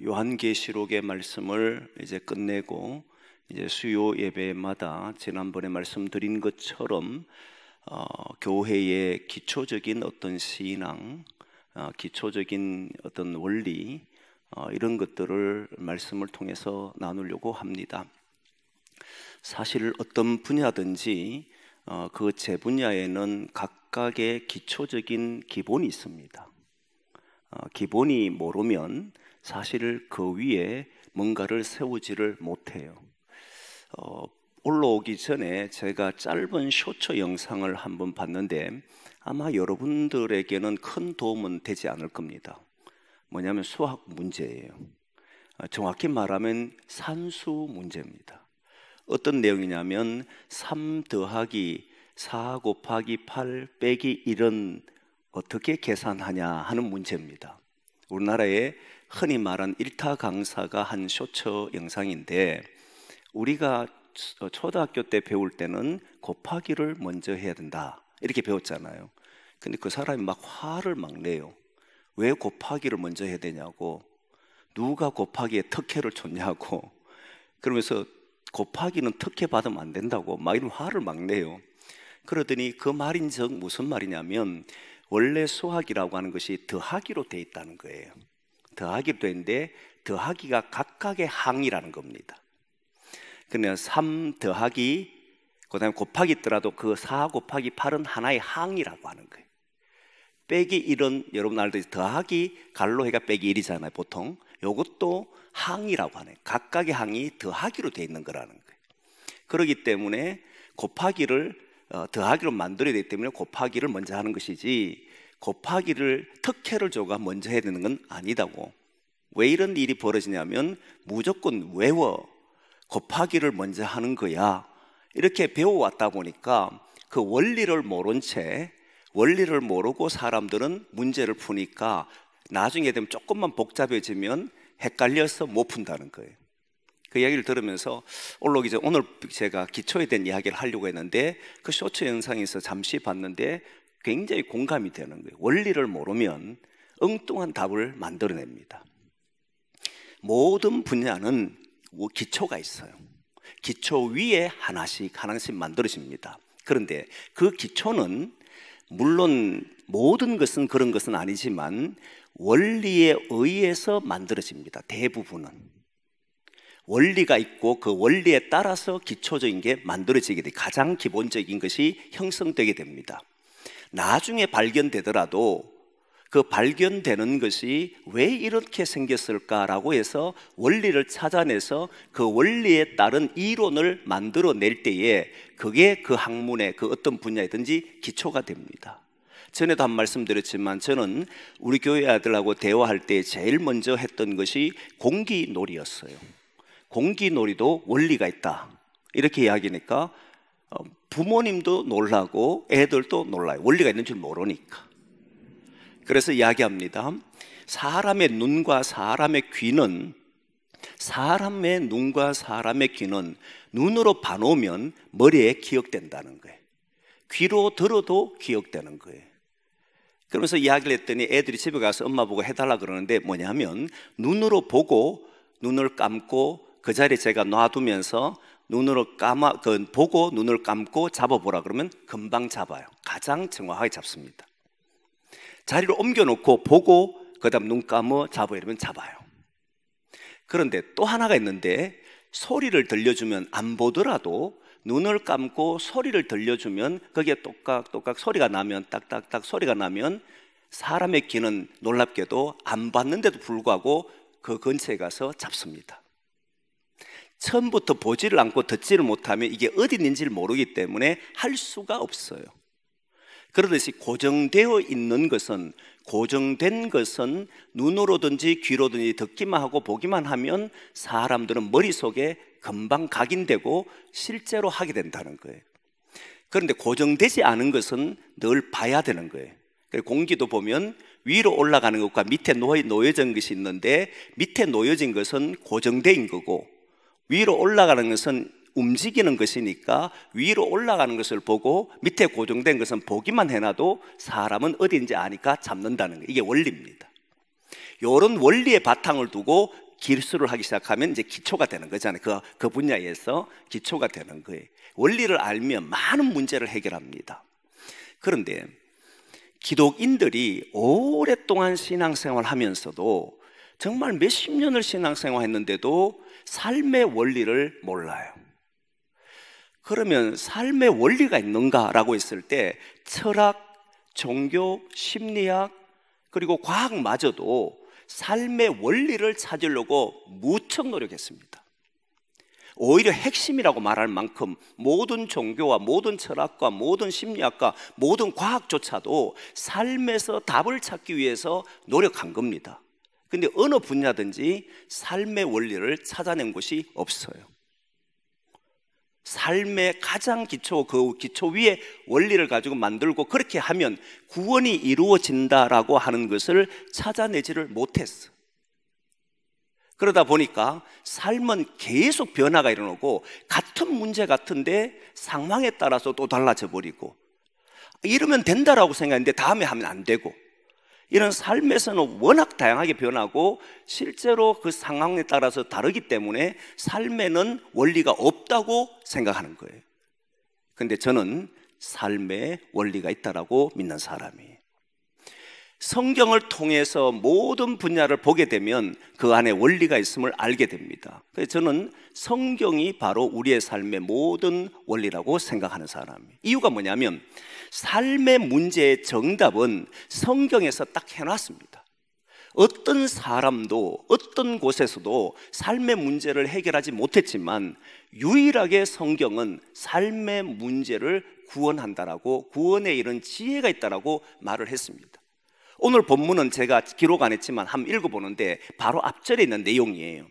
요한계시록의 말씀을 이제 끝내고 이제 수요 예배마다 지난번에 말씀드린 것처럼 교회의 기초적인 어떤 신앙, 기초적인 어떤 원리 이런 것들을 말씀을 통해서 나누려고 합니다. 사실 어떤 분야든지 그 제 분야에는 각각의 기초적인 기본이 있습니다. 기본이 모르면 사실 그 위에 뭔가를 세우지를 못해요. 올라오기 전에 제가 짧은 쇼츠 영상을 한번 봤는데 아마 여러분들에게는 큰 도움은 되지 않을 겁니다. 뭐냐면 수학 문제예요. 정확히 말하면 산수 문제입니다. 어떤 내용이냐면 3 더하기 4 곱하기 8 빼기 1은 어떻게 계산하냐 하는 문제입니다. 우리나라에 흔히 말한 일타 강사가 한 쇼츠 영상인데, 우리가 초등학교 때 배울 때는 곱하기를 먼저 해야 된다 이렇게 배웠잖아요. 근데 그 사람이 막 화를 막 내요. 왜 곱하기를 먼저 해야 되냐고, 누가 곱하기에 특혜를 줬냐고, 그러면서 곱하기는 특혜 받으면 안 된다고 막 이런 화를 막 내요. 그러더니 그 말인즉 무슨 말이냐면, 원래 수학이라고 하는 것이 더하기로 돼 있다는 거예요. 더하기로 돼 있는데 더하기가 각각의 항이라는 겁니다. 그러면 3 더하기 그 다음에 곱하기 있더라도 그 4 곱하기 8은 하나의 항이라고 하는 거예요. 빼기 1은 여러분 알듯이 더하기 갈로 해가 빼기 1이잖아요 보통. 이것도 항이라고 하네요. 각각의 항이 더하기로 돼 있는 거라는 거예요. 그렇기 때문에 곱하기를 더하기로 만들어야 되기 때문에 곱하기를 먼저 하는 것이지, 곱하기를 특혜를 줘가 먼저 해야 되는 건 아니다고. 왜 이런 일이 벌어지냐면 무조건 외워 곱하기를 먼저 하는 거야 이렇게 배워왔다 보니까 그 원리를 모른 채, 원리를 모르고 사람들은 문제를 푸니까 나중에 되면 조금만 복잡해지면 헷갈려서 못 푼다는 거예요. 그 이야기를 들으면서 올라오기 전에 오늘 제가 기초에 대한 이야기를 하려고 했는데, 그 쇼츠 영상에서 잠시 봤는데 굉장히 공감이 되는 거예요. 원리를 모르면 엉뚱한 답을 만들어냅니다. 모든 분야는 기초가 있어요. 기초 위에 하나씩 만들어집니다. 그런데 그 기초는 물론 모든 것은 그런 것은 아니지만 원리에 의해서 만들어집니다. 대부분은 원리가 있고 그 원리에 따라서 기초적인 게 만들어지게 돼요. 가장 기본적인 것이 형성되게 됩니다. 나중에 발견되더라도 그 발견되는 것이 왜 이렇게 생겼을까라고 해서 원리를 찾아내서 그 원리에 따른 이론을 만들어낼 때에 그게 그 학문의 그 어떤 분야이든지 기초가 됩니다. 전에도 한 말씀 드렸지만 저는 우리 교회 아들하고 대화할 때 제일 먼저 했던 것이 공기놀이였어요. 공기놀이도 원리가 있다 이렇게 이야기하니까 부모님도 놀라고 애들도 놀라요. 원리가 있는 줄 모르니까. 그래서 이야기합니다. 사람의 눈과 사람의 귀는 눈으로 봐놓으면 머리에 기억된다는 거예요. 귀로 들어도 기억되는 거예요. 그러면서 이야기를 했더니 애들이 집에 가서 엄마 보고 해달라 그러는데 뭐냐면, 눈으로 보고 눈을 감고 그 자리에 제가 놔두면서 보고 눈을 감고 잡아보라 그러면 금방 잡아요. 가장 정확하게 잡습니다. 자리를 옮겨놓고 보고 그 다음 눈 감어 잡아 이러면 잡아요. 그런데 또 하나가 있는데, 소리를 들려주면 안 보더라도 눈을 감고 소리를 들려주면 거기에 똑깍똑깍 소리가 나면, 딱딱딱 소리가 나면 사람의 귀는 놀랍게도 안 봤는데도 불구하고 그 근처에 가서 잡습니다. 처음부터 보지를 않고 듣지를 못하면 이게 어디 있는지를 모르기 때문에 할 수가 없어요. 그러듯이 고정된 것은 눈으로든지 귀로든지 듣기만 하고 보기만 하면 사람들은 머릿속에 금방 각인되고 실제로 하게 된다는 거예요. 그런데 고정되지 않은 것은 늘 봐야 되는 거예요. 공기도 보면 위로 올라가는 것과 밑에 놓여진 것이 있는데, 밑에 놓여진 것은 고정된 거고 위로 올라가는 것은 움직이는 것이니까 위로 올라가는 것을 보고 밑에 고정된 것은 보기만 해놔도 사람은 어디인지 아니까 잡는다는 거예요. 이게 원리입니다. 이런 원리의 바탕을 두고 기술을 하기 시작하면 이제 기초가 되는 거잖아요. 그 분야에서 기초가 되는 거예요. 원리를 알면 많은 문제를 해결합니다. 그런데 기독인들이 오랫동안 신앙생활을 하면서도 정말 몇십 년을 신앙생활 했는데도 삶의 원리를 몰라요. 그러면 삶의 원리가 있는가라고 했을 때 철학, 종교, 심리학 그리고 과학마저도 삶의 원리를 찾으려고 무척 노력했습니다. 오히려 핵심이라고 말할 만큼 모든 종교와 모든 철학과 모든 심리학과 모든 과학조차도 삶에서 답을 찾기 위해서 노력한 겁니다. 근데 어느 분야든지 삶의 원리를 찾아낸 곳이 없어요. 삶의 가장 기초, 그 기초 위에 원리를 가지고 만들고 그렇게 하면 구원이 이루어진다라고 하는 것을 찾아내지를 못했어. 그러다 보니까 삶은 계속 변화가 일어나고 같은 문제 같은데 상황에 따라서 또 달라져 버리고, 이러면 된다라고 생각했는데 다음에 하면 안 되고, 이런 삶에서는 워낙 다양하게 변하고 실제로 그 상황에 따라서 다르기 때문에 삶에는 원리가 없다고 생각하는 거예요. 그런데 저는 삶에 원리가 있다라고 믿는 사람이에요. 성경을 통해서 모든 분야를 보게 되면 그 안에 원리가 있음을 알게 됩니다. 그래서 저는 성경이 바로 우리의 삶의 모든 원리라고 생각하는 사람이에요. 이유가 뭐냐면 삶의 문제의 정답은 성경에서 딱 해놨습니다. 어떤 사람도 어떤 곳에서도 삶의 문제를 해결하지 못했지만 유일하게 성경은 삶의 문제를 구원한다라고, 구원에 이른 지혜가 있다라고 말을 했습니다. 오늘 본문은 제가 기록 안 했지만 한번 읽어보는데 바로 앞절에 있는 내용이에요.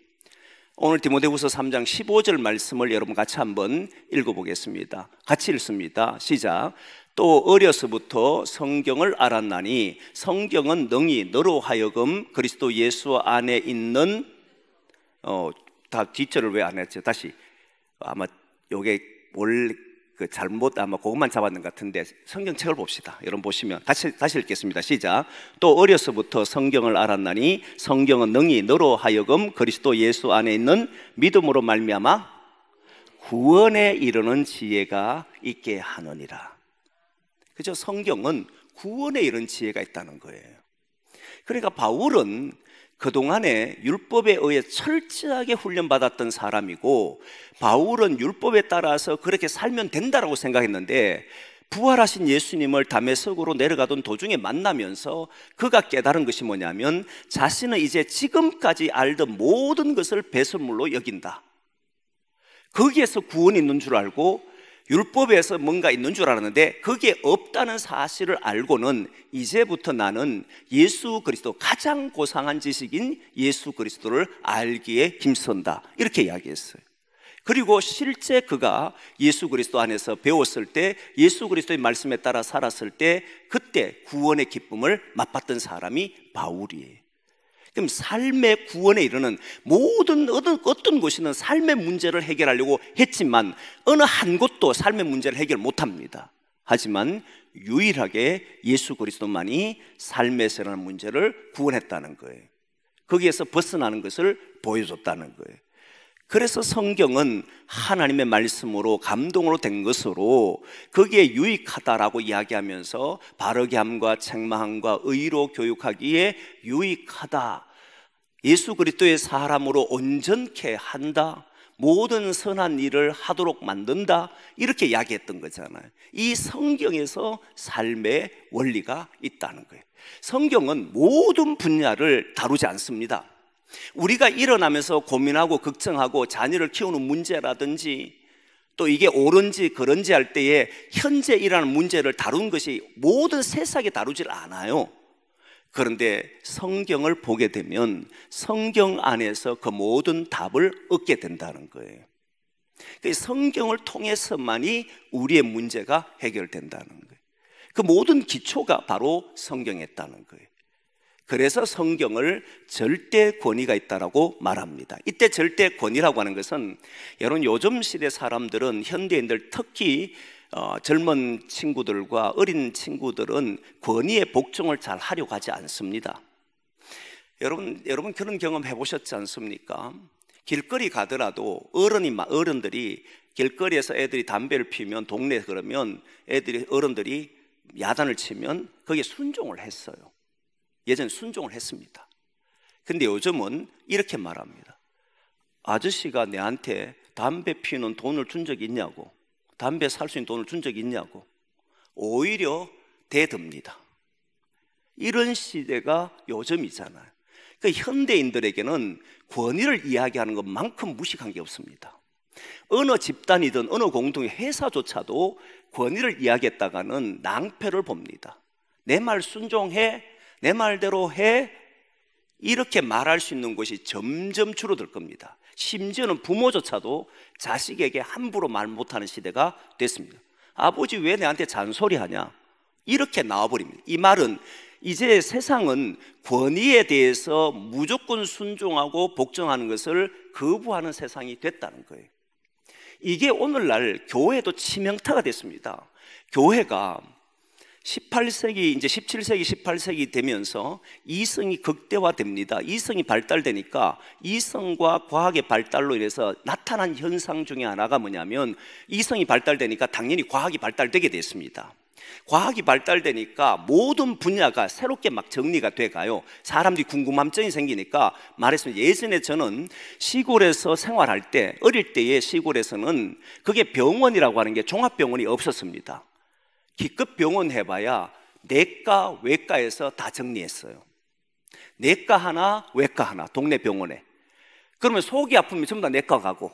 오늘 디모데후서 3장 15절 말씀을 여러분 같이 한번 읽어보겠습니다. 같이 읽습니다. 시작. 또 어려서부터 성경을 알았나니 성경은 능히 너로 하여금 그리스도 예수 안에 있는 다 뒷절을 왜 안 했죠? 다시 아마 요게 원래 잘못 아마 그것만 잡았는 것 같은데 성경책을 봅시다. 여러분 보시면 다시 읽겠습니다. 시작. 또 어려서부터 성경을 알았나니 성경은 능히 너로 하여금 그리스도 예수 안에 있는 믿음으로 말미암아 구원에 이르는 지혜가 있게 하느니라. 그죠? 성경은 구원에 이른 지혜가 있다는 거예요. 그러니까 바울은 그동안에 율법에 의해 철저하게 훈련받았던 사람이고, 바울은 율법에 따라서 그렇게 살면 된다라고 생각했는데 부활하신 예수님을 다메섹으로 내려가던 도중에 만나면서 그가 깨달은 것이 뭐냐면 자신은 이제 지금까지 알던 모든 것을 배설물로 여긴다. 거기에서 구원이 있는 줄 알고 율법에서 뭔가 있는 줄 알았는데 그게 없다는 사실을 알고는 이제부터 나는 예수 그리스도, 가장 고상한 지식인 예수 그리스도를 알기에 힘쓴다, 이렇게 이야기했어요. 그리고 실제 그가 예수 그리스도 안에서 배웠을 때, 예수 그리스도의 말씀에 따라 살았을 때 그때 구원의 기쁨을 맛봤던 사람이 바울이에요. 그럼 삶의 구원에 이르는 모든 어떤 곳이는 삶의 문제를 해결하려고 했지만 어느 한 곳도 삶의 문제를 해결 못합니다. 하지만 유일하게 예수 그리스도만이 삶에서 일어나는 문제를 구원했다는 거예요. 거기에서 벗어나는 것을 보여줬다는 거예요. 그래서 성경은 하나님의 말씀으로 감동으로 된 것으로 거기에 유익하다라고 이야기하면서 바르게 함과 책망함과 의로 교육하기에 유익하다, 예수 그리스도의 사람으로 온전케 한다, 모든 선한 일을 하도록 만든다, 이렇게 이야기했던 거잖아요. 이 성경에서 삶의 원리가 있다는 거예요. 성경은 모든 분야를 다루지 않습니다. 우리가 일어나면서 고민하고 걱정하고 자녀를 키우는 문제라든지 또 이게 옳은지 그른지 할 때에 현재 일어나는 문제를 다룬 것이 모든 세상에 다루질 않아요. 그런데 성경을 보게 되면 성경 안에서 그 모든 답을 얻게 된다는 거예요. 성경을 통해서만이 우리의 문제가 해결된다는 거예요. 그 모든 기초가 바로 성경에 있다는 거예요. 그래서 성경을 절대 권위가 있다라고 말합니다. 이때 절대 권위라고 하는 것은, 여러분 요즘 시대 사람들은, 현대인들 특히 젊은 친구들과 어린 친구들은 권위에 복종을 잘 하려고 하지 않습니다. 여러분 그런 경험 해보셨지 않습니까? 길거리 가더라도 어른들이 길거리에서 애들이 담배를 피우면 동네에 그러면 어른들이 야단을 치면 거기에 순종을 했어요. 예전에 순종을 했습니다. 근데 요즘은 이렇게 말합니다. 아저씨가 내한테 담배 피우는 돈을 준 적이 있냐고, 담배 살 수 있는 돈을 준 적이 있냐고, 오히려 대듭니다. 이런 시대가 요즘이잖아요. 그러니까 현대인들에게는 권위를 이야기하는 것만큼 무식한 게 없습니다. 어느 집단이든 어느 공동의 회사조차도 권위를 이야기했다가는 낭패를 봅니다. 내 말 순종해, 내 말대로 해, 이렇게 말할 수 있는 곳이 점점 줄어들 겁니다. 심지어는 부모조차도 자식에게 함부로 말 못하는 시대가 됐습니다. 아버지 왜 내한테 잔소리하냐? 이렇게 나와버립니다. 이 말은 이제 세상은 권위에 대해서 무조건 순종하고 복종하는 것을 거부하는 세상이 됐다는 거예요. 이게 오늘날 교회도 치명타가 됐습니다. 교회가 18세기, 이제 17세기, 18세기 되면서 이성이 극대화됩니다. 이성이 발달되니까 이성과 과학의 발달로 인해서 나타난 현상 중에 하나가 뭐냐면, 이성이 발달되니까 당연히 과학이 발달되게 됐습니다. 과학이 발달되니까 모든 분야가 새롭게 막 정리가 돼가요. 사람들이 궁금함증이 생기니까 말했습니다. 예전에 저는 시골에서 생활할 때, 어릴 때의 시골에서는 그게 병원이라고 하는 게 종합병원이 없었습니다. 기껏 병원 해봐야 내과, 외과에서 다 정리했어요. 내과 하나, 외과 하나, 동네 병원에. 그러면 속이 아프면 전부 다 내과 가고,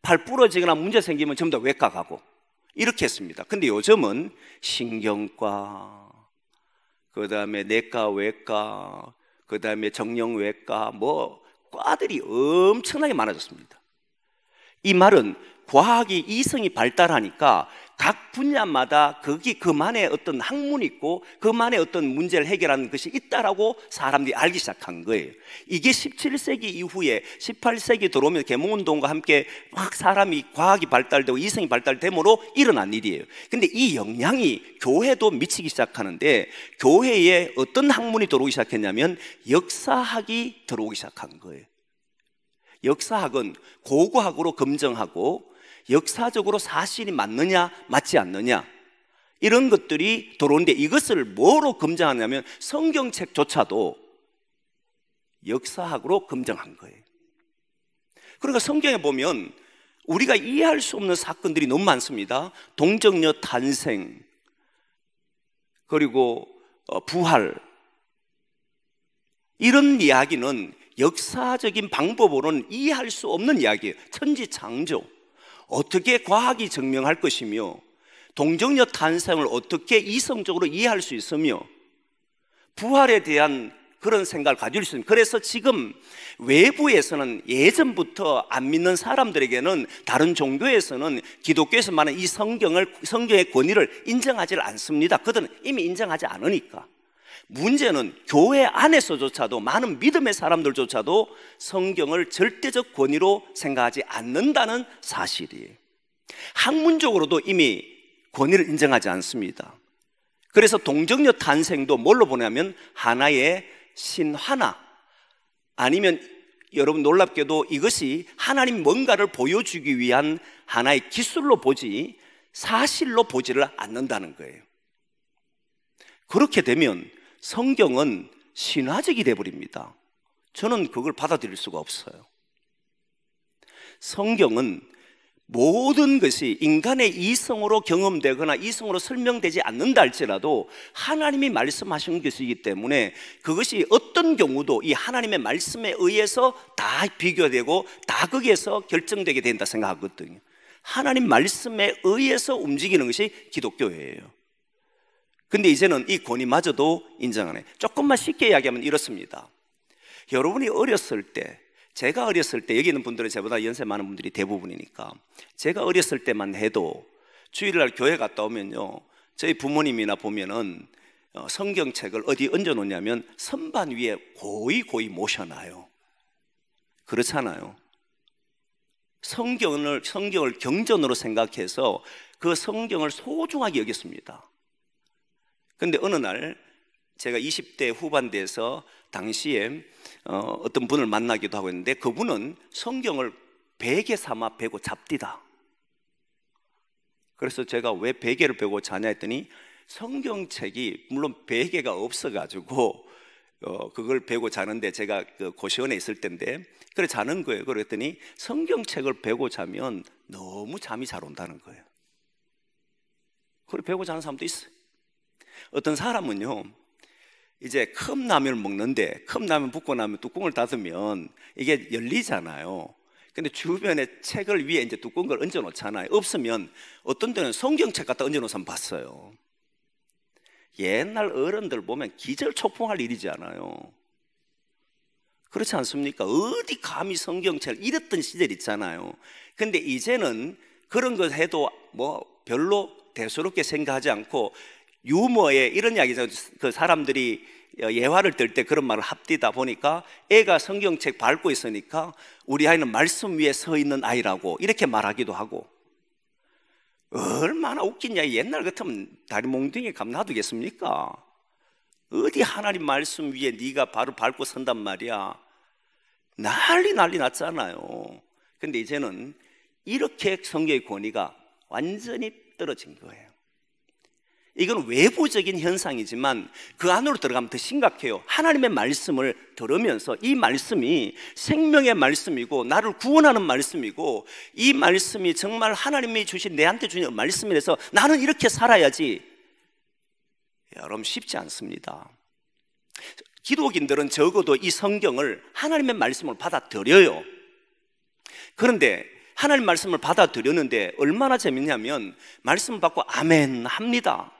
팔 부러지거나 문제 생기면 전부 다 외과 가고, 이렇게 했습니다. 근데 요즘은 신경과, 그 다음에 내과, 외과, 그 다음에 정형외과, 과들이 엄청나게 많아졌습니다. 이 말은 과학이 이성이 발달하니까 각 분야마다 그만의 어떤 학문이 있고 그만의 어떤 문제를 해결하는 것이 있다라고 사람들이 알기 시작한 거예요. 이게 17세기 이후에 18세기 들어오면 계몽운동과 함께 막 사람이 과학이 발달되고 이성이 발달됨으로 일어난 일이에요. 근데 이 영향이 교회도 미치기 시작하는데, 교회에 어떤 학문이 들어오기 시작했냐면 역사학이 들어오기 시작한 거예요. 역사학은 고고학으로 검증하고 역사적으로 사실이 맞느냐 맞지 않느냐 이런 것들이 들어오는데, 이것을 뭐로 검증하냐면 성경책조차도 역사학으로 검증한 거예요. 그러니까 성경에 보면 우리가 이해할 수 없는 사건들이 너무 많습니다. 동정녀 탄생, 그리고 부활, 이런 이야기는 역사적인 방법으로는 이해할 수 없는 이야기예요. 천지창조, 어떻게 과학이 증명할 것이며 동정녀 탄생을 어떻게 이성적으로 이해할 수 있으며 부활에 대한 그런 생각을 가질 수 있습니다. 그래서 지금 외부에서는 예전부터 안 믿는 사람들에게는, 다른 종교에서는 기독교에서 말하는 이 성경의 권위를 인정하지 않습니다. 그들은 이미 인정하지 않으니까. 문제는 교회 안에서조차도 많은 믿음의 사람들조차도 성경을 절대적 권위로 생각하지 않는다는 사실이에요. 학문적으로도 이미 권위를 인정하지 않습니다. 그래서 동정녀 탄생도 뭘로 보냐면 하나의 신화나, 아니면 여러분 놀랍게도 이것이 하나님 뭔가를 보여주기 위한 하나의 기술로 보지 사실로 보지를 않는다는 거예요. 그렇게 되면 성경은 신화적이 되어버립니다. 저는 그걸 받아들일 수가 없어요. 성경은 모든 것이 인간의 이성으로 경험되거나 이성으로 설명되지 않는다 할지라도 하나님이 말씀하신 것이기 때문에 그것이 어떤 경우도 이 하나님의 말씀에 의해서 다 비교되고 다 거기에서 결정되게 된다 생각하거든요. 하나님 말씀에 의해서 움직이는 것이 기독교예요. 근데 이제는 이 권위마저도 인정하네. 조금만 쉽게 이야기하면 이렇습니다. 여러분이 어렸을 때, 제가 어렸을 때, 여기 있는 분들은 저보다 연세 많은 분들이 대부분이니까, 제가 어렸을 때만 해도 주일날 교회 갔다 오면요, 저희 부모님이나 보면은 성경책을 어디 얹어놓냐면 선반 위에 고이 모셔놔요. 그렇잖아요. 성경을 경전으로 생각해서 그 성경을 소중하게 여겼습니다. 근데 어느 날 제가 20대 후반대에서 당시에 어떤 분을 만나기도 하고 있는데, 그분은 성경을 베개 삼아 베고 잡디다. 그래서 제가 왜 베개를 베고 자냐 했더니, 성경책이 물론 베개가 없어가지고 그걸 베고 자는데, 제가 그 고시원에 있을 때인데 그래 자는 거예요. 그랬더니 성경책을 베고 자면 너무 잠이 잘 온다는 거예요. 그래 베고 자는 사람도 있어요. 어떤 사람은요, 이제 컵라면을 먹는데 컵라면 붓고 나면 뚜껑을 닫으면 이게 열리잖아요. 근데 주변에 책을 위에 이제 두꺼운 걸 얹어 놓잖아요. 없으면 어떤 데는 성경책 갖다 얹어 놓은 사람 봤어요. 옛날 어른들 보면 기절초풍할 일이지 않아요. 그렇지 않습니까? 어디 감히 성경책을 이랬던 시절 있잖아요. 근데 이제는 그런 거 해도 뭐 별로 대수롭게 생각하지 않고, 유머에 이런 이야기죠. 그 사람들이 예화를 들 때 그런 말을 합디다 보니까, 애가 성경책 밟고 있으니까 우리 아이는 말씀 위에 서 있는 아이라고 이렇게 말하기도 하고. 얼마나 웃기냐. 옛날 같으면 다리 몽둥이에 감 놔두겠습니까? 어디 하나님 말씀 위에 네가 바로 밟고 선단 말이야. 난리 났잖아요. 근데 이제는 이렇게 성경의 권위가 완전히 떨어진 거예요. 이건 외부적인 현상이지만 그 안으로 들어가면 더 심각해요. 하나님의 말씀을 들으면서 이 말씀이 생명의 말씀이고 나를 구원하는 말씀이고, 이 말씀이 정말 하나님이 주신, 내한테 주신 말씀이라서 나는 이렇게 살아야지. 여러분, 쉽지 않습니다. 기독인들은 적어도 이 성경을, 하나님의 말씀을 받아들여요. 그런데 하나님 말씀을 받아들였는데 얼마나 재밌냐면, 말씀을 받고 아멘 합니다.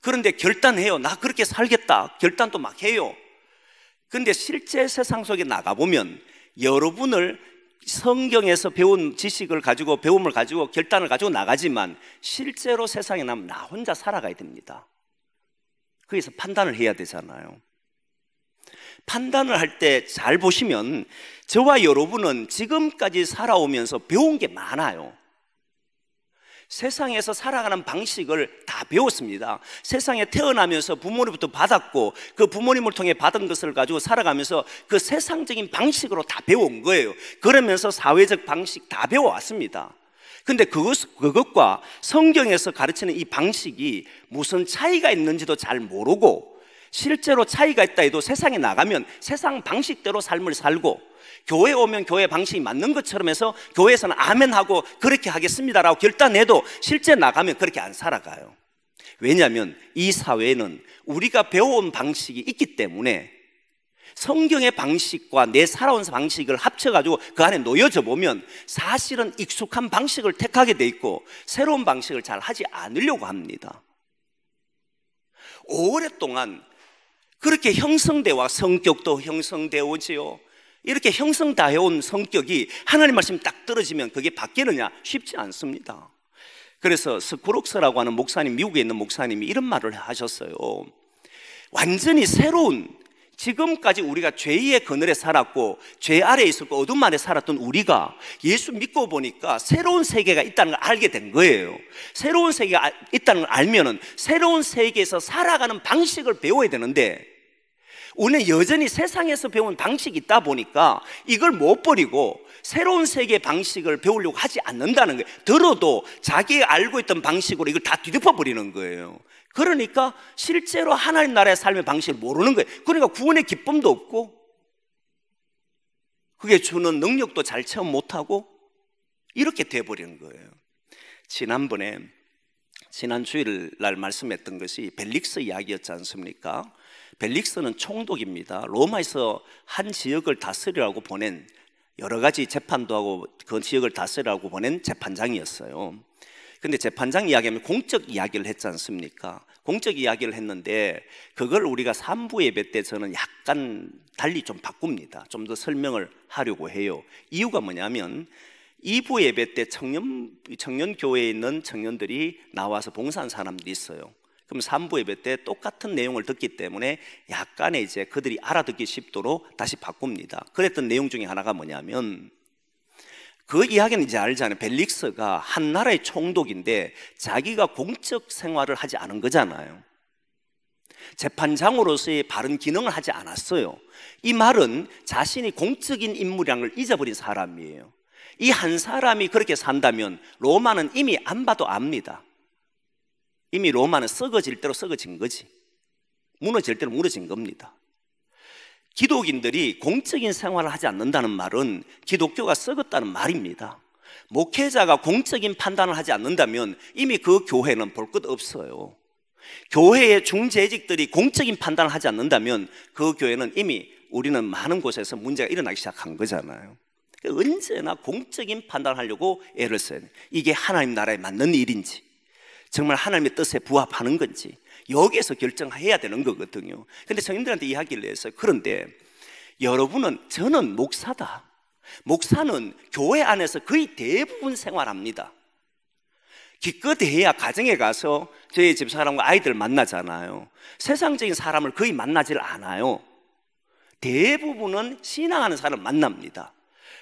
그런데 결단해요. 나 그렇게 살겠다. 결단도 막 해요. 그런데 실제 세상 속에 나가보면 여러분을 성경에서 배운 지식을 가지고, 배움을 가지고, 결단을 가지고 나가지만 실제로 세상에 나면 나 혼자 살아가야 됩니다. 거기서 판단을 해야 되잖아요. 판단을 할 때 잘 보시면 저와 여러분은 지금까지 살아오면서 배운 게 많아요. 세상에서 살아가는 방식을 다 배웠습니다. 세상에 태어나면서 부모님부터 받았고, 그 부모님을 통해 받은 것을 가지고 살아가면서 그 세상적인 방식으로 다 배운 거예요. 그러면서 사회적 방식 다 배워왔습니다. 근데 그것과 성경에서 가르치는 이 방식이 무슨 차이가 있는지도 잘 모르고, 실제로 차이가 있다 해도 세상에 나가면 세상 방식대로 삶을 살고, 교회 오면 교회 방식이 맞는 것처럼 해서 교회에서는 아멘하고 그렇게 하겠습니다라고 결단해도 실제 나가면 그렇게 안 살아가요. 왜냐하면 이 사회는 우리가 배워온 방식이 있기 때문에 성경의 방식과 내 살아온 방식을 합쳐가지고 그 안에 놓여져 보면 사실은 익숙한 방식을 택하게 돼 있고 새로운 방식을 잘 하지 않으려고 합니다. 오랫동안 그렇게 형성되어, 성격도 형성되어 오지요. 이렇게 형성 다 해온 성격이 하나님 말씀이 딱 떨어지면 그게 바뀌느냐? 쉽지 않습니다. 그래서 스크록스라고 하는 목사님, 미국에 있는 목사님이 이런 말을 하셨어요. 완전히 새로운, 지금까지 우리가 죄의 그늘에 살았고 죄 아래에 있었고 어둠 아래 살았던 우리가 예수 믿고 보니까 새로운 세계가 있다는 걸 알게 된 거예요. 새로운 세계가 있다는 걸 알면은 새로운 세계에서 살아가는 방식을 배워야 되는데, 우리는 여전히 세상에서 배운 방식이 있다 보니까 이걸 못 버리고 새로운 세계의 방식을 배우려고 하지 않는다는 거예요. 들어도 자기가 알고 있던 방식으로 이걸 다 뒤덮어 버리는 거예요. 그러니까 실제로 하나님 나라의 삶의 방식을 모르는 거예요. 그러니까 구원의 기쁨도 없고 그게 주는 능력도 잘 체험 못하고 이렇게 돼버리는 거예요. 지난 주일날 말씀했던 것이 벨릭스 이야기였지 않습니까? 벨릭스는 총독입니다. 로마에서 한 지역을 다스리라고 보낸, 여러 가지 재판도 하고 그 지역을 다스리라고 보낸 재판장이었어요. 근데 재판장 이야기하면 공적 이야기를 했지 않습니까? 공적 이야기를 했는데 그걸 우리가 3부 예배 때 저는 약간 달리 좀 바꿉니다. 좀 더 설명을 하려고 해요. 이유가 뭐냐면 2부 예배 때 청년교회에 있는 청년들이 나와서 봉사한 사람들이 있어요. 그럼 3부 예배 때 똑같은 내용을 듣기 때문에 약간의 이제 그들이 알아듣기 쉽도록 다시 바꿉니다. 그랬던 내용 중에 하나가 뭐냐면, 그 이야기는 이제 알잖아요. 벨릭스가 한 나라의 총독인데 자기가 공적 생활을 하지 않은 거잖아요. 재판장으로서의 바른 기능을 하지 않았어요. 이 말은 자신이 공적인 인물이라는 걸 잊어버린 사람이에요. 이 한 사람이 그렇게 산다면 로마는 이미 안 봐도 압니다. 이미 로마는 썩어질 대로 썩어진 거지, 무너질 대로 무너진 겁니다. 기독인들이 공적인 생활을 하지 않는다는 말은 기독교가 썩었다는 말입니다. 목회자가 공적인 판단을 하지 않는다면 이미 그 교회는 볼 것 없어요. 교회의 중재직들이 공적인 판단을 하지 않는다면 그 교회는 이미 우리는 많은 곳에서 문제가 일어나기 시작한 거잖아요. 언제나 공적인 판단을 하려고 애를 써야 돼요. 이게 하나님 나라에 맞는 일인지, 정말 하나님의 뜻에 부합하는 건지 여기에서 결정해야 되는 거거든요. 근데 성인들한테 이야기를 했어요. 그런데 여러분은, 저는 목사다. 목사는 교회 안에서 거의 대부분 생활합니다. 기껏해야 가정에 가서 저희 집사람과 아이들 만나잖아요. 세상적인 사람을 거의 만나질 않아요. 대부분은 신앙하는 사람을 만납니다.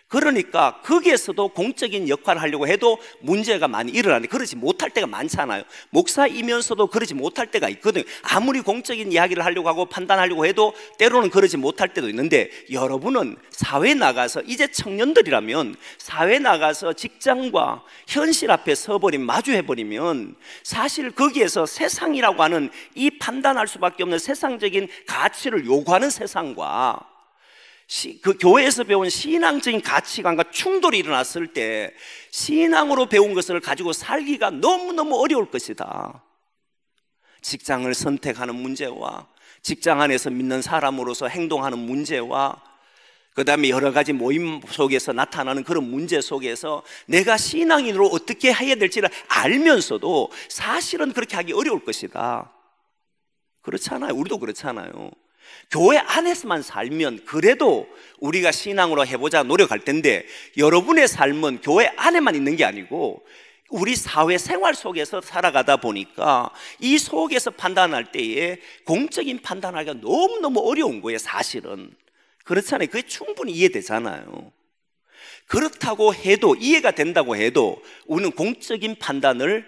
그러니까 거기에서도 공적인 역할을 하려고 해도 문제가 많이 일어나는데 그러지 못할 때가 많잖아요. 목사이면서도 그러지 못할 때가 있거든요. 아무리 공적인 이야기를 하려고 하고 판단하려고 해도 때로는 그러지 못할 때도 있는데, 여러분은 사회에 나가서, 이제 청년들이라면 사회에 나가서 직장과 현실 앞에 서버리면, 마주해버리면 사실 거기에서 세상이라고 하는 이 판단할 수밖에 없는 세상적인 가치를 요구하는 세상과 그 교회에서 배운 신앙적인 가치관과 충돌이 일어났을 때 신앙으로 배운 것을 가지고 살기가 너무너무 어려울 것이다. 직장을 선택하는 문제와 직장 안에서 믿는 사람으로서 행동하는 문제와 그 다음에 여러 가지 모임 속에서 나타나는 그런 문제 속에서 내가 신앙인으로 어떻게 해야 될지를 알면서도 사실은 그렇게 하기 어려울 것이다. 그렇잖아요. 우리도 그렇잖아요. 교회 안에서만 살면 그래도 우리가 신앙으로 해보자 노력할 텐데, 여러분의 삶은 교회 안에만 있는 게 아니고 우리 사회 생활 속에서 살아가다 보니까 이 속에서 판단할 때에 공적인 판단하기가 너무너무 어려운 거예요. 사실은 그렇잖아요. 그게 충분히 이해되잖아요. 그렇다고 해도, 이해가 된다고 해도 우리는 공적인 판단을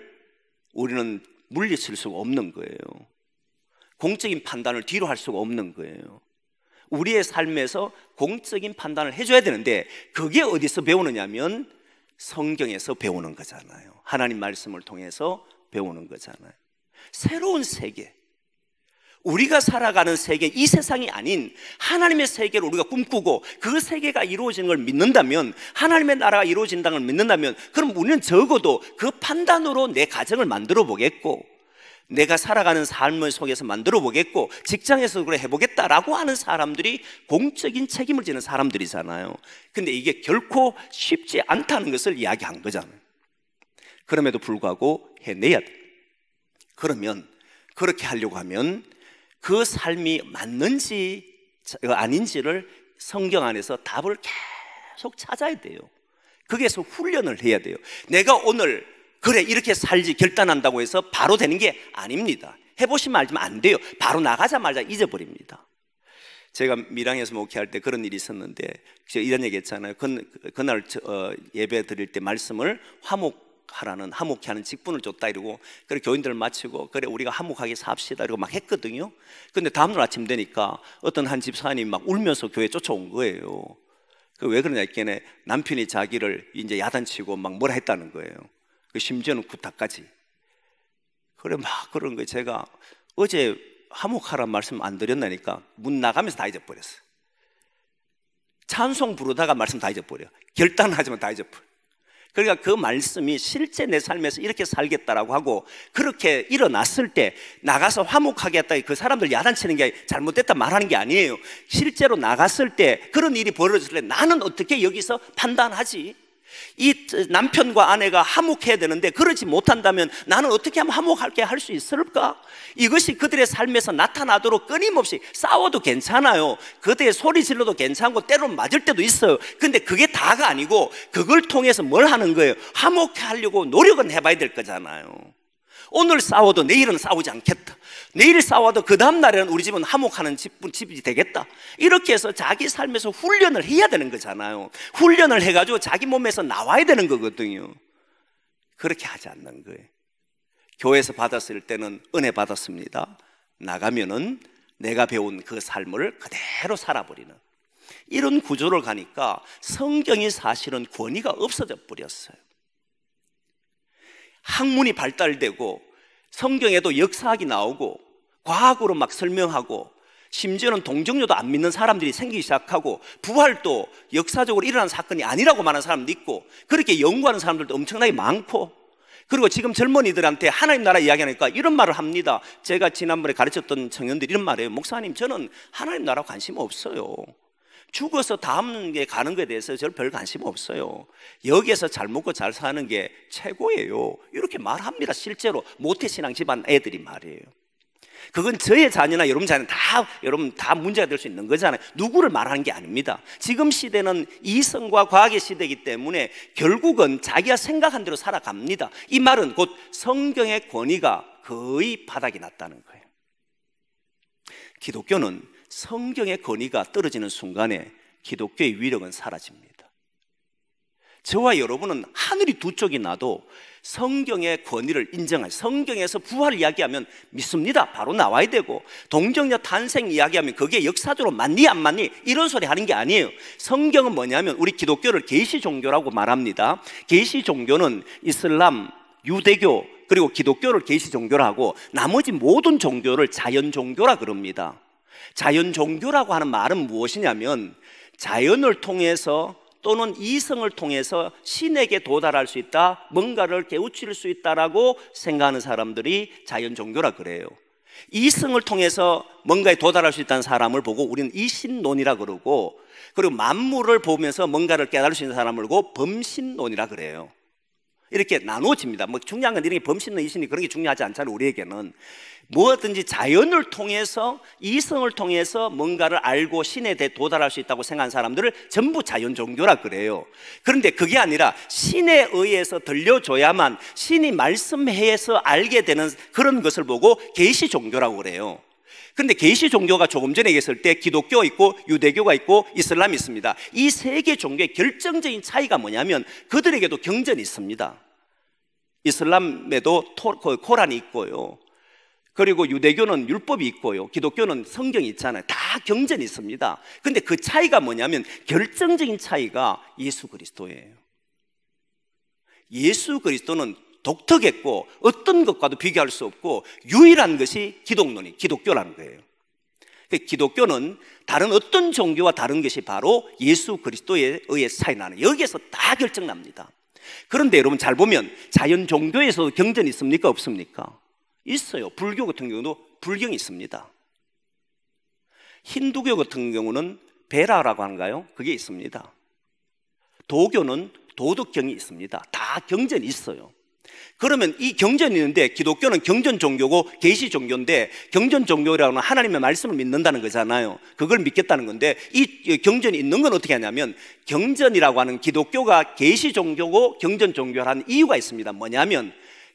우리는 물리칠 수가 없는 거예요. 공적인 판단을 뒤로 할 수가 없는 거예요. 우리의 삶에서 공적인 판단을 해줘야 되는데 그게 어디서 배우느냐면 성경에서 배우는 거잖아요. 하나님 말씀을 통해서 배우는 거잖아요. 새로운 세계, 우리가 살아가는 세계, 이 세상이 아닌 하나님의 세계를 우리가 꿈꾸고 그 세계가 이루어지는 걸 믿는다면, 하나님의 나라가 이루어진다는 걸 믿는다면, 그럼 우리는 적어도 그 판단으로 내 가정을 만들어 보겠고 내가 살아가는 삶을 속에서 만들어 보겠고 직장에서 그래 해보겠다라고 하는 사람들이 공적인 책임을 지는 사람들이잖아요. 근데 이게 결코 쉽지 않다는 것을 이야기한 거잖아요. 그럼에도 불구하고 해내야 돼. 그러면 그렇게 하려고 하면 그 삶이 맞는지 아닌지를 성경 안에서 답을 계속 찾아야 돼요. 거기에서 훈련을 해야 돼요. 내가 오늘 그래 이렇게 살지 결단한다고 해서 바로 되는 게 아닙니다. 해보시면 알지만 안 돼요. 바로 나가자마자 잊어버립니다. 제가 밀양에서 목회할 때 그런 일이 있었는데, 제가 이런 얘기 했잖아요. 그날 예배 드릴 때 말씀을 화목케 하는 직분을 줬다 이러고, 그래 교인들을 마치고 그래 우리가 화목하게 삽시다 이러고 막 했거든요. 근데 다음날 아침 되니까 어떤 한 집사님이 막 울면서 교회에 쫓아온 거예요. 왜 그러냐 했더니 남편이 자기를 이제 야단치고 막 뭐라 했다는 거예요. 심지어는 구타까지. 그래 막 그런 거. 제가 어제 화목하란 말씀 안 드렸나니까 문 나가면서 다 잊어버렸어요. 찬송 부르다가 말씀 다 잊어버려. 결단하지만 다 잊어버려. 그러니까 그 말씀이 실제 내 삶에서 이렇게 살겠다라고 하고 그렇게 일어났을 때 나가서 화목하겠다, 그 사람들 야단치는 게 잘못됐다 말하는 게 아니에요. 실제로 나갔을 때 그런 일이 벌어졌을 때 나는 어떻게 여기서 판단하지? 이 남편과 아내가 화목해야 되는데 그러지 못한다면 나는 어떻게 하면 화목하게 할 수 있을까? 이것이 그들의 삶에서 나타나도록 끊임없이 싸워도 괜찮아요. 그때 소리 질러도 괜찮고 때로는 맞을 때도 있어요. 근데 그게 다가 아니고 그걸 통해서 뭘 하는 거예요? 화목해 하려고 노력은 해봐야 될 거잖아요. 오늘 싸워도 내일은 싸우지 않겠다. 내일 싸워도 그 다음 날에는 우리 집은 화목하는 집이 되겠다. 이렇게 해서 자기 삶에서 훈련을 해야 되는 거잖아요. 훈련을 해가지고 자기 몸에서 나와야 되는 거거든요. 그렇게 하지 않는 거예요. 교회에서 받았을 때는 은혜 받았습니다. 나가면은 내가 배운 그 삶을 그대로 살아버리는 이런 구조를 가니까 성경이 사실은 권위가 없어져 버렸어요. 학문이 발달되고 성경에도 역사학이 나오고 과학으로 막 설명하고 심지어는 동정녀도 안 믿는 사람들이 생기기 시작하고 부활도 역사적으로 일어난 사건이 아니라고 말하는 사람도 있고 그렇게 연구하는 사람들도 엄청나게 많고 그리고 지금 젊은이들한테 하나님 나라 이야기하니까 이런 말을 합니다. 제가 지난번에 가르쳤던 청년들이 이런 말이에요. 목사님, 저는 하나님 나라 관심 없어요. 죽어서 다음에 가는 것에 대해서 저는 별 관심 없어요. 여기에서 잘 먹고 잘 사는 게 최고예요. 이렇게 말합니다. 실제로 모태신앙 집안 애들이 말이에요. 그건 저의 자녀나 여러분 자녀는 여러분 다 문제가 될 수 있는 거잖아요. 누구를 말하는 게 아닙니다. 지금 시대는 이성과 과학의 시대이기 때문에 결국은 자기가 생각한 대로 살아갑니다. 이 말은 곧 성경의 권위가 거의 바닥이 났다는 거예요. 기독교는 성경의 권위가 떨어지는 순간에 기독교의 위력은 사라집니다. 저와 여러분은 하늘이 두 쪽이 나도 성경의 권위를 인정하죠. 성경에서 부활 이야기하면 믿습니다. 바로 나와야 되고 동정녀 탄생 이야기하면 그게 역사적으로 맞니 안 맞니 이런 소리 하는 게 아니에요. 성경은 뭐냐면 우리 기독교를 계시 종교라고 말합니다. 계시 종교는 이슬람, 유대교 그리고 기독교를 계시 종교라 하고 나머지 모든 종교를 자연 종교라 그럽니다. 자연 종교라고 하는 말은 무엇이냐면 자연을 통해서 또는 이성을 통해서 신에게 도달할 수 있다, 뭔가를 깨우칠 수 있다라고 생각하는 사람들이 자연 종교라 그래요. 이성을 통해서 뭔가에 도달할 수 있다는 사람을 보고 우리는 이신론이라 그러고 그리고 만물을 보면서 뭔가를 깨달을 수 있는 사람을 보고 범신론이라 그래요. 이렇게 나누어집니다. 뭐 중요한 건 이런 게 범신론, 이신이 그런 게 중요하지 않잖아요. 우리에게는 무엇든지 자연을 통해서 이성을 통해서 뭔가를 알고 신에 대해 도달할 수 있다고 생각하는 사람들을 전부 자연 종교라 그래요. 그런데 그게 아니라 신에 의해서 들려줘야만 신이 말씀해서 알게 되는 그런 것을 보고 계시 종교라고 그래요. 그런데 계시 종교가 조금 전에 얘기했을 때 기독교가 있고 유대교가 있고 이슬람이 있습니다. 이 세 개 종교의 결정적인 차이가 뭐냐면 그들에게도 경전이 있습니다. 이슬람에도 코란이 있고요. 그리고 유대교는 율법이 있고요. 기독교는 성경이 있잖아요. 다 경전이 있습니다. 근데 그 차이가 뭐냐면 결정적인 차이가 예수 그리스도예요. 예수 그리스도는 독특했고 어떤 것과도 비교할 수 없고 유일한 것이 기독교라는 거예요. 기독교는 다른 어떤 종교와 다른 것이 바로 예수 그리스도에 의해 차이 나는 여기에서 다 결정납니다. 그런데 여러분 잘 보면 자연 종교에서도 경전이 있습니까? 없습니까? 있어요. 불교 같은 경우도 불경이 있습니다. 힌두교 같은 경우는 베라라고 하는가요? 그게 있습니다. 도교는 도덕경이 있습니다. 다 경전이 있어요. 그러면 이 경전이 있는데 기독교는 경전 종교고 계시 종교인데 경전 종교라는 하나님의 말씀을 믿는다는 거잖아요. 그걸 믿겠다는 건데 이 경전이 있는 건 어떻게 하냐면 경전이라고 하는 기독교가 계시 종교고 경전 종교라는 이유가 있습니다. 뭐냐면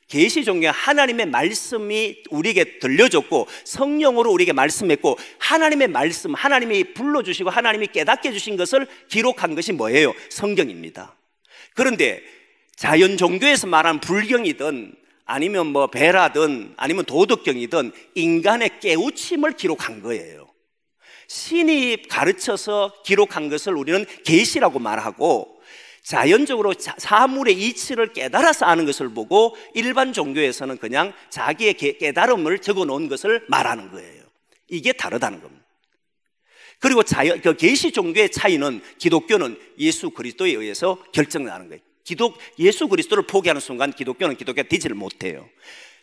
계시 종교는 하나님의 말씀이 우리에게 들려줬고 성령으로 우리에게 말씀했고 하나님의 말씀, 하나님이 불러주시고 하나님이 깨닫게 해주신 것을 기록한 것이 뭐예요? 성경입니다. 그런데 자연 종교에서 말하는 불경이든 아니면 뭐 베라든 아니면 도덕경이든 인간의 깨우침을 기록한 거예요. 신이 가르쳐서 기록한 것을 우리는 계시라고 말하고 자연적으로 사물의 이치를 깨달아서 아는 것을 보고 일반 종교에서는 그냥 자기의 깨달음을 적어 놓은 것을 말하는 거예요. 이게 다르다는 겁니다. 그리고 그 계시 종교의 차이는 기독교는 예수 그리스도에 의해서 결정나는 거예요. 예수 그리스도를 포기하는 순간 기독교는 기독교가 되지를 못해요.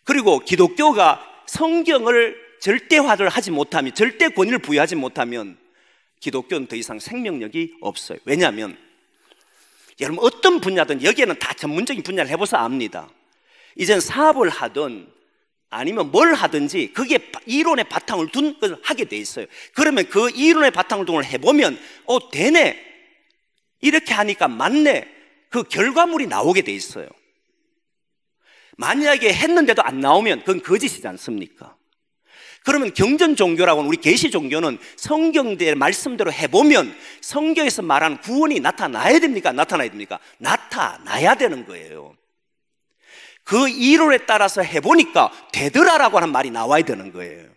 그리고 기독교가 성경을 절대화를 하지 못하면, 절대 권위를 부여하지 못하면 기독교는 더 이상 생명력이 없어요. 왜냐하면 여러분 어떤 분야든 여기에는 다 전문적인 분야를 해봐서 압니다. 이젠 사업을 하든 아니면 뭘 하든지 그게 이론의 바탕을 둔 것을 하게 돼 있어요. 그러면 그 이론의 바탕을 둔 걸 해보면 되네, 이렇게 하니까 맞네, 그 결과물이 나오게 돼 있어요. 만약에 했는데도 안 나오면 그건 거짓이지 않습니까? 그러면 경전 종교라고는 우리 계시 종교는 성경의 말씀대로 해보면 성경에서 말하는 구원이 나타나야 됩니까? 나타나야 됩니까? 나타나야 되는 거예요. 그 이론에 따라서 해보니까 되더라라고 하는 말이 나와야 되는 거예요.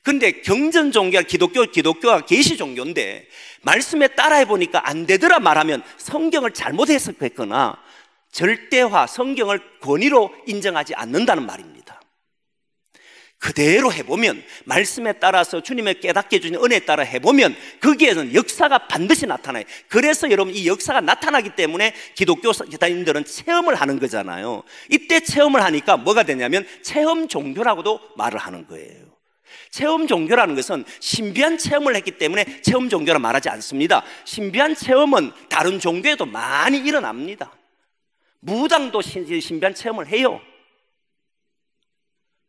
근데 경전 종교가 기독교가 계시 종교인데 말씀에 따라해 보니까 안 되더라 말하면 성경을 잘못 해석했거나 절대화, 성경을 권위로 인정하지 않는다는 말입니다. 그대로 해보면, 말씀에 따라서 주님의 깨닫게 해주신 은혜에 따라 해보면 거기에는 역사가 반드시 나타나요. 그래서 여러분, 이 역사가 나타나기 때문에 기독교 기독교인들은 체험을 하는 거잖아요. 이때 체험을 하니까 뭐가 되냐면 체험 종교라고도 말을 하는 거예요. 체험 종교라는 것은 신비한 체험을 했기 때문에 체험 종교라 말하지 않습니다. 신비한 체험은 다른 종교에도 많이 일어납니다. 무당도 신비한 체험을 해요.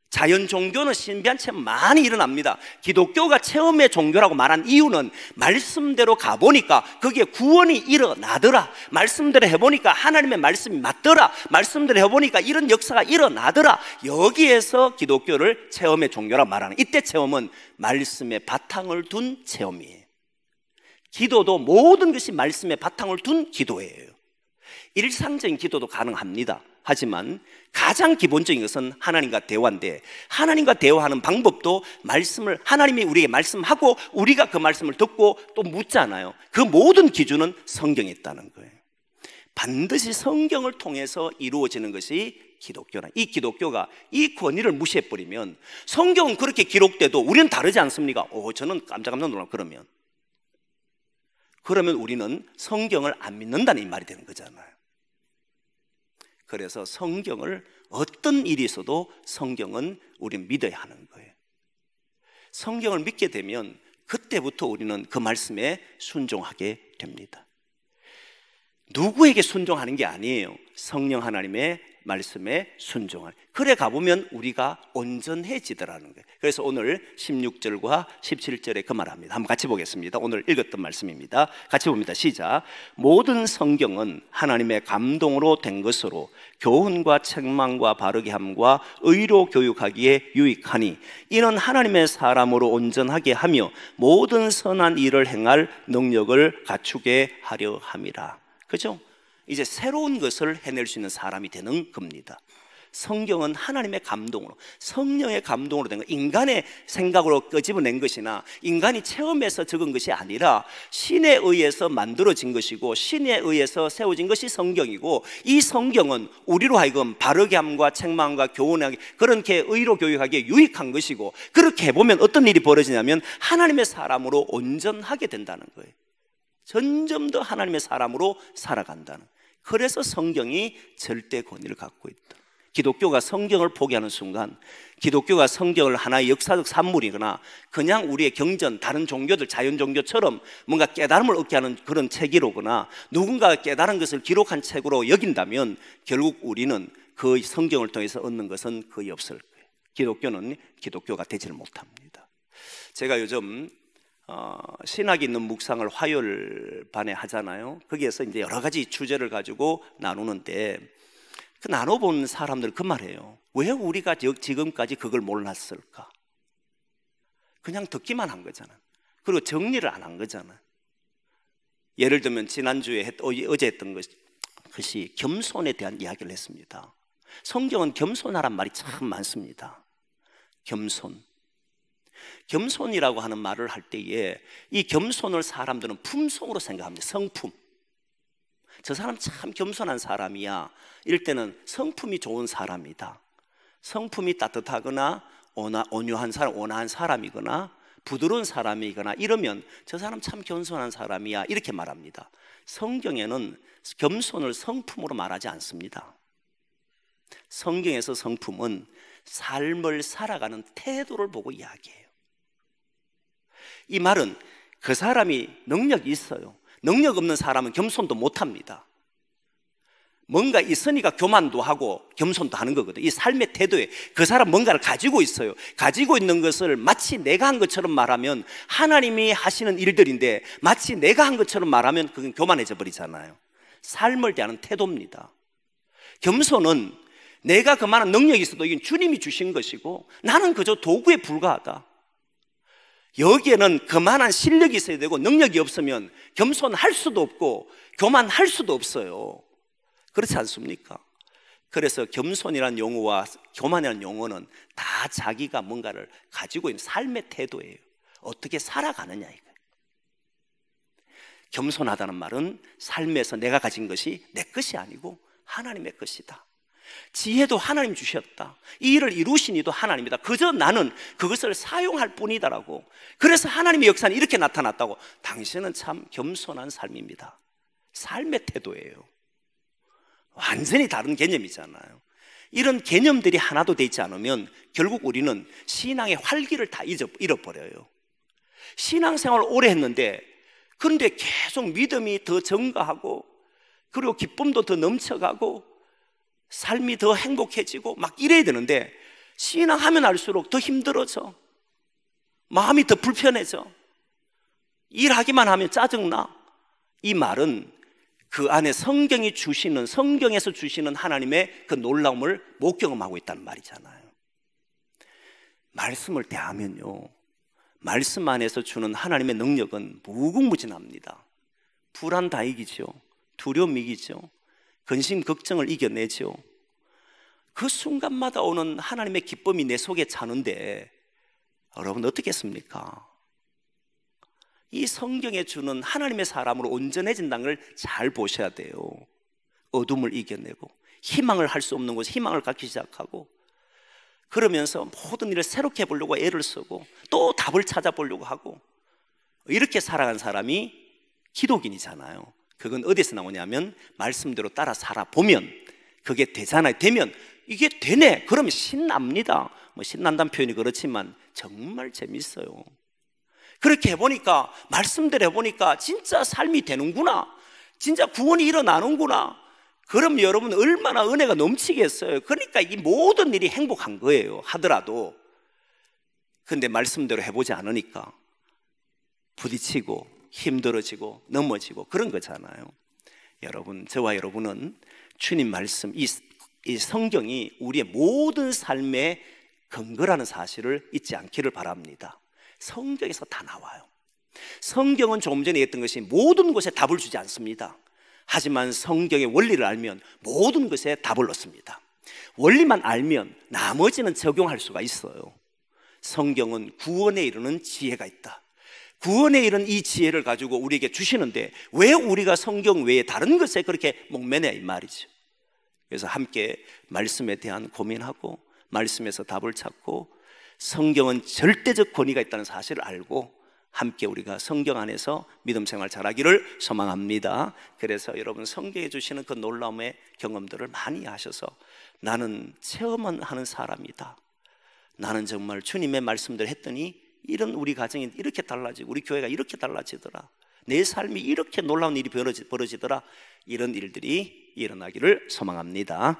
자연 종교는 신비한 체험 많이 일어납니다. 기독교가 체험의 종교라고 말한 이유는 말씀대로 가보니까 거기에 구원이 일어나더라, 말씀대로 해보니까 하나님의 말씀이 맞더라, 말씀대로 해보니까 이런 역사가 일어나더라, 여기에서 기독교를 체험의 종교라고 말하는, 이때 체험은 말씀의 바탕을 둔 체험이에요. 기도도 모든 것이 말씀의 바탕을 둔 기도예요. 일상적인 기도도 가능합니다. 하지만 가장 기본적인 것은 하나님과 대화인데, 하나님과 대화하는 방법도 말씀을, 하나님이 우리에게 말씀하고 우리가 그 말씀을 듣고 또 묻잖아요. 그 모든 기준은 성경에 있다는 거예요. 반드시 성경을 통해서 이루어지는 것이 기독교라. 이 기독교가 이 권위를 무시해버리면, 성경은 그렇게 기록돼도 우리는 다르지 않습니까? 저는 깜짝 놀라요. 그러면 우리는 성경을 안 믿는다는 이 말이 되는 거잖아요. 그래서 성경을, 어떤 일이 있어도 성경은 우리는 믿어야 하는 거예요. 성경을 믿게 되면 그때부터 우리는 그 말씀에 순종하게 됩니다. 누구에게 순종하는 게 아니에요. 성령 하나님의 말씀에 순종하는. 그래 가보면 우리가 온전해지더라는 거예요. 그래서 오늘 16절과 17절에 그 말합니다. 한번 같이 보겠습니다. 오늘 읽었던 말씀입니다. 같이 봅니다. 시작. 모든 성경은 하나님의 감동으로 된 것으로 교훈과 책망과 바르게 함과 의로 교육하기에 유익하니 이는 하나님의 사람으로 온전하게 하며 모든 선한 일을 행할 능력을 갖추게 하려 함이라. 그죠? 이제 새로운 것을 해낼 수 있는 사람이 되는 겁니다. 성경은 하나님의 감동으로, 성령의 감동으로 된 것, 인간의 생각으로 끄집어낸 것이나 인간이 체험해서 적은 것이 아니라 신에 의해서 만들어진 것이고 신에 의해서 세워진 것이 성경이고, 이 성경은 우리로 하여금 바르게 함과 책망과 교훈하기, 그렇게 의로 교육하기에 유익한 것이고, 그렇게 해보면 어떤 일이 벌어지냐면 하나님의 사람으로 온전하게 된다는 거예요. 점점 더 하나님의 사람으로 살아간다는. 그래서 성경이 절대 권위를 갖고 있다. 기독교가 성경을 포기하는 순간, 기독교가 성경을 하나의 역사적 산물이거나 그냥 우리의 경전, 다른 종교들, 자연 종교처럼 뭔가 깨달음을 얻게 하는 그런 책이로거나 누군가가 깨달은 것을 기록한 책으로 여긴다면 결국 우리는 그 성경을 통해서 얻는 것은 거의 없을 거예요. 기독교는 기독교가 되지를 못합니다. 제가 요즘 신학이 있는 묵상을 화요일 반에 하잖아요. 거기에서 이제 여러 가지 주제를 가지고 나누는데, 그 나눠본 사람들 그 말이에요. 왜 우리가 지금까지 그걸 몰랐을까? 그냥 듣기만 한 거잖아. 그리고 정리를 안 한 거잖아. 예를 들면 지난주에 어제 했던 것이 겸손에 대한 이야기를 했습니다. 성경은 겸손하란 말이 참 많습니다. 겸손이라고 하는 말을 할 때에 이 겸손을 사람들은 품성으로 생각합니다. 성품. 저 사람 참 겸손한 사람이야. 이럴 때는 성품이 좋은 사람이다. 성품이 따뜻하거나 온유한 사람, 온화한 사람이거나 부드러운 사람이거나 이러면 저 사람 참 겸손한 사람이야, 이렇게 말합니다. 성경에는 겸손을 성품으로 말하지 않습니다. 성경에서 성품은 삶을 살아가는 태도를 보고 이야기해요. 이 말은 그 사람이 능력이 있어요. 능력 없는 사람은 겸손도 못합니다. 뭔가 있으니까 교만도 하고 겸손도 하는 거거든요. 이 삶의 태도에 그 사람 뭔가를 가지고 있어요. 가지고 있는 것을 마치 내가 한 것처럼 말하면 하나님이 하시는 일들인데, 마치 내가 한 것처럼 말하면 그건 교만해져 버리잖아요. 삶을 대하는 태도입니다. 겸손은 내가 그만한 능력이 있어도 이건 주님이 주신 것이고 나는 그저 도구에 불과하다. 여기에는 그만한 실력이 있어야 되고 능력이 없으면 겸손할 수도 없고 교만할 수도 없어요. 그렇지 않습니까? 그래서 겸손이라는 용어와 교만이라는 용어는 다 자기가 뭔가를 가지고 있는 삶의 태도예요. 어떻게 살아가느냐 이거예요. 겸손하다는 말은 삶에서 내가 가진 것이 내 것이 아니고 하나님의 것이다. 지혜도 하나님 주셨다. 이 일을 이루신 이도 하나님이다. 그저 나는 그것을 사용할 뿐이다라고. 그래서 하나님의 역사는 이렇게 나타났다고. 당신은 참 겸손한 삶입니다. 삶의 태도예요. 완전히 다른 개념이잖아요. 이런 개념들이 하나도 되지 않으면 결국 우리는 신앙의 활기를 다 잃어버려요. 신앙생활을 오래 했는데 그런데 계속 믿음이 더 증가하고 그리고 기쁨도 더 넘쳐가고 삶이 더 행복해지고 막 이래야 되는데 신앙하면 할수록 더 힘들어져. 마음이 더 불편해져. 일하기만 하면 짜증나. 이 말은 그 안에 성경에서 주시는 하나님의 그 놀라움을 못 경험하고 있다는 말이잖아요. 말씀을 대하면요, 말씀 안에서 주는 하나님의 능력은 무궁무진합니다. 불안 다 이기죠. 두려움 이기죠. 근심 걱정을 이겨내죠. 그 순간마다 오는 하나님의 기쁨이 내 속에 차는데 여러분 어떻겠습니까? 이 성경에 주는 하나님의 사람으로 온전해진다는 걸 잘 보셔야 돼요. 어둠을 이겨내고 희망을 할 수 없는 곳에 희망을 갖기 시작하고 그러면서 모든 일을 새롭게 해보려고 애를 쓰고 또 답을 찾아보려고 하고 이렇게 살아간 사람이 기독인이잖아요. 그건 어디서 나오냐면 말씀대로 따라 살아보면 그게 되잖아요. 되면 이게 되네. 그러면 신납니다. 뭐 신난다는 표현이 그렇지만 정말 재밌어요. 그렇게 해보니까 말씀대로 해보니까 진짜 삶이 되는구나. 진짜 구원이 일어나는구나. 그럼 여러분 얼마나 은혜가 넘치겠어요. 그러니까 이 모든 일이 행복한 거예요. 하더라도. 근데 말씀대로 해보지 않으니까 부딪히고 힘들어지고 넘어지고 그런 거잖아요. 여러분, 저와 여러분은 주님 말씀, 이 성경이 우리의 모든 삶의 근거라는 사실을 잊지 않기를 바랍니다. 성경에서 다 나와요. 성경은 조금 전에 얘기했던 것이 모든 것에 답을 주지 않습니다. 하지만 성경의 원리를 알면 모든 것에 답을 얻습니다. 원리만 알면 나머지는 적용할 수가 있어요. 성경은 구원에 이르는 지혜가 있다. 구원에 이른 이 지혜를 가지고 우리에게 주시는데 왜 우리가 성경 외에 다른 것에 그렇게 목매냐 이 말이죠. 그래서 함께 말씀에 대한 고민하고 말씀에서 답을 찾고 성경은 절대적 권위가 있다는 사실을 알고 함께 우리가 성경 안에서 믿음 생활 잘하기를 소망합니다. 그래서 여러분 성경에 주시는 그 놀라움의 경험들을 많이 하셔서 나는 체험은 하는 사람이다. 나는 정말 주님의 말씀들 했더니 이런 우리 가정이 이렇게 달라지고 우리 교회가 이렇게 달라지더라. 내 삶이 이렇게 놀라운 일이 벌어지더라. 이런 일들이 일어나기를 소망합니다.